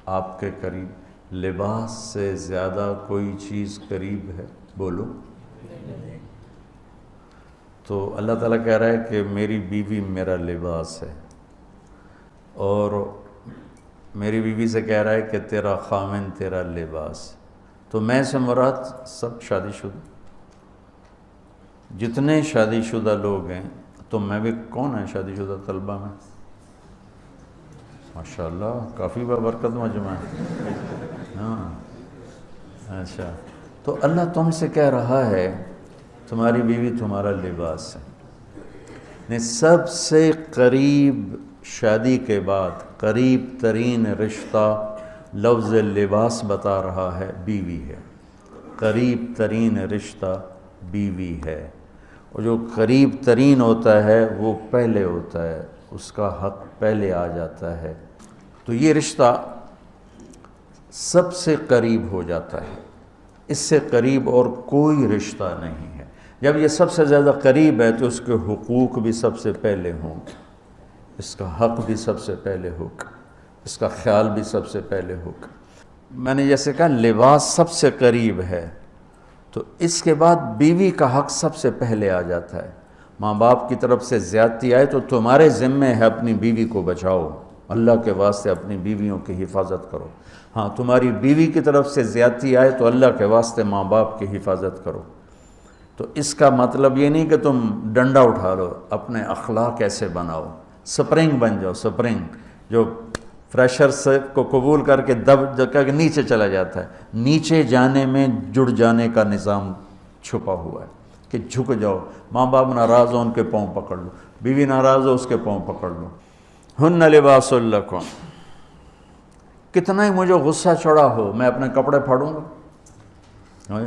آپ کے قریب لباس سے زیادہ کوئی چیز قریب ہے؟ بولو۔ تو اللہ تعالیٰ کہہ رہا ہے کہ میری بیوی میرا لباس ہے، اور میری بیوی سے کہہ رہا ہے کہ تیرا خامن تیرا لباس۔ تو میں سے مراد سب شادی شدہ، جتنے شادی شدہ لوگ ہیں، تو میں بھی کون ہے شادی شدہ طلبہ میں؟ ماشاءاللہ کافی بابرکت مجمع ہے۔ ہاں اچھا، تو اللہ تم سے کہہ رہا ہے تمہاری بیوی تمہارا لباس ہے۔ سب سے قریب شادی کے بعد قریب ترین رشتہ لفظ لباس بتا رہا ہے بیوی ہے، قریب ترین رشتہ بیوی ہے، اور جو قریب ترین ہوتا ہے وہ پہلے ہوتا ہے، اس کا حق پہلے آ جاتا ہے۔ تو یہ رشتہ سب سے قریب ہو جاتا ہے، اس سے قریب اور کوئی رشتہ نہیں ہے۔ جب یہ سب سے زیادہ قریب ہے تو اس کے حقوق بھی سب سے پہلے ہوں گے، اس کا حق بھی سب سے پہلے ہوگا، اس کا خیال بھی سب سے پہلے ہوگا۔ میں نے جیسے کہا لباس سب سے قریب ہے، تو اس کے بعد بیوی کا حق سب سے پہلے آ جاتا ہے۔ ماں باپ کی طرف سے زیادتی آئے تو تمہارے ذمے ہے اپنی بیوی کو بچاؤ، اللہ کے واسطے اپنی بیویوں کی حفاظت کرو۔ ہاں تمہاری بیوی کی طرف سے زیادتی آئے تو اللہ کے واسطے ماں باپ کی حفاظت کرو۔ تو اس کا مطلب یہ نہیں کہ تم ڈنڈا اٹھا لو، اپنے اخلاق ایسے بناؤ، سپرنگ بن جاؤ، سپرنگ جو فریشر سے کو قبول کر کے دب کر کے نیچے چلا جاتا ہے۔ نیچے جانے میں جڑ جانے کا نظام چھپا ہوا ہے کہ جھک جاؤ، ماں باپ ناراض ہو ان کے پاؤں پکڑ لو، بیوی ناراض ہو اس کے پاؤں پکڑ لو۔ ہن لباس لکم، کتنا ہی مجھے غصہ چڑھا ہو میں اپنے کپڑے پھاڑوں گا؟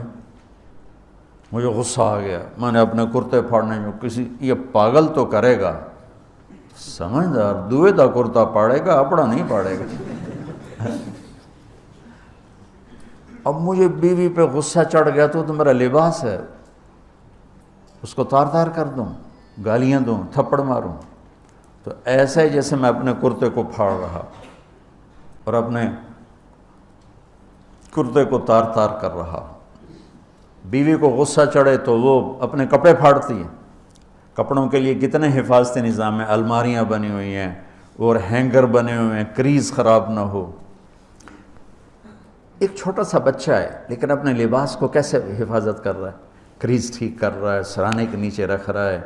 مجھے غصہ آ گیا، میں نے اپنے کرتے پھاڑنے میں، کسی یہ پاگل تو کرے گا، سمجھدار دوئے دا کرتا پاڑے گا، اپنا نہیں پاڑے گا۔ اب مجھے بیوی پہ غصہ چڑھ گیا تو میرا لباس ہے، اس کو تار تار کر دوں، گالیاں دوں، تھپڑ ماروں؟ تو ایسا ہی جیسے میں اپنے کرتے کو پھاڑ رہا اور اپنے کرتے کو تار تار کر رہا۔ بیوی کو غصہ چڑھے تو وہ اپنے کپڑے پھاڑتی ہے۔ کپڑوں کے لیے کتنے حفاظتی نظام ہیں، الماریاں بنی ہوئی ہیں اور ہینگر بنے ہوئے ہیں، کریز خراب نہ ہو۔ ایک چھوٹا سا بچہ ہے لیکن اپنے لباس کو کیسے حفاظت کر رہا ہے، کریز ٹھیک کر رہا ہے، سرانے کے نیچے رکھ رہا ہے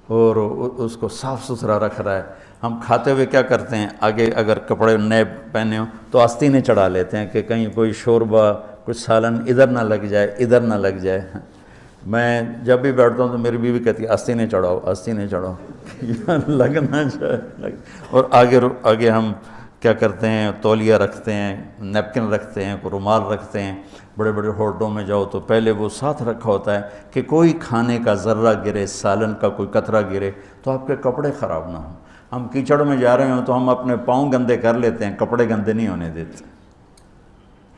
اور اس کو صاف ستھرا رکھ رہا ہے۔ ہم کھاتے ہوئے کیا کرتے ہیں، آگے اگر کپڑے نئے پہنے ہوں تو آستینیں چڑھا لیتے ہیں کہ کہیں کوئی شوربہ کچھ سالن ادھر نہ لگ جائے، ادھر نہ لگ جائے۔ میں جب بھی بیٹھتا ہوں تو میری بیوی کہتی ہے آستینیں چڑھاؤ، آستینیں چڑھاؤ، لگ نہ جائے۔ اور آگے ہم کیا کرتے ہیں، تولیہ رکھتے ہیں، نیپکن رکھتے ہیں، رومال رکھتے ہیں۔ بڑے بڑے ہوٹلوں میں جاؤ تو پہلے وہ ساتھ رکھا ہوتا ہے کہ کوئی کھانے کا ذرہ گرے، سالن کا کوئی قطرہ گرے تو آپ کے کپڑے خراب نہ ہوں۔ ہم کیچڑ میں جا رہے ہوں تو ہم اپنے پاؤں گندے کر لیتے ہیں، کپڑے گندے نہیں ہونے دیتے۔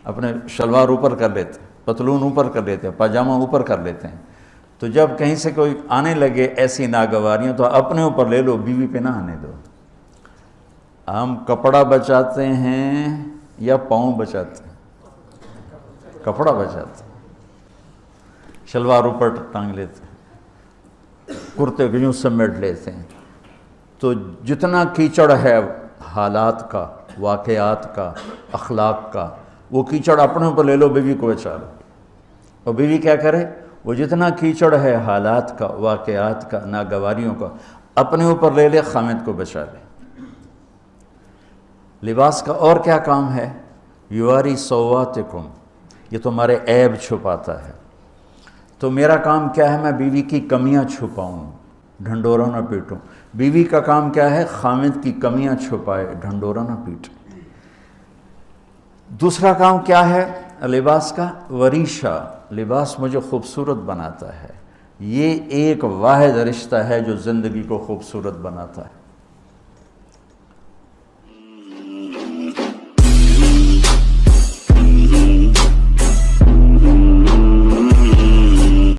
اپنے شلوار اوپر کر لیتے ہیں، پتلون اوپر کر لیتے ہیں، پاجامہ اوپر کر لیتے ہیں۔ تو جب کہیں سے کوئی آنے لگے ایسی ناگواریاں تو اپنے اوپر لے لو، بیوی پہ نہ آنے دو۔ ہم کپڑا بچاتے ہیں یا پاؤں بچاتے ہیں؟ کپڑا بچاتے ہیں، شلوار اوپر ٹانگ لیتے ہیں، کرتے کو یوں سمیٹ لیتے ہیں۔ تو جتنا کیچڑ ہے حالات کا، واقعات کا، اخلاق کا، وہ کیچڑ اپنے اوپر لے لو، بیوی کو بچا لو۔ اور بیوی کیا کرے، وہ جتنا کیچڑ ہے حالات کا، واقعات کا، ناگواریوں کا، اپنے اوپر لے لے، خامد کو بچا لے۔ لباس کا اور کیا کام ہے، یواری سواتکم، یہ تمہارے عیب چھپاتا ہے۔ تو میرا کام کیا ہے، میں بیوی کی کمیاں چھپاؤں، ڈھنڈورا نہ پیٹوں۔ بیوی کا کام کیا ہے، خامد کی کمیاں چھپائے، ڈھنڈورا نہ پیٹے۔ دوسرا کام کیا ہے لباس کا، وریشہ، لباس مجھے خوبصورت بناتا ہے۔ یہ ایک واحد رشتہ ہے جو زندگی کو خوبصورت بناتا ہے۔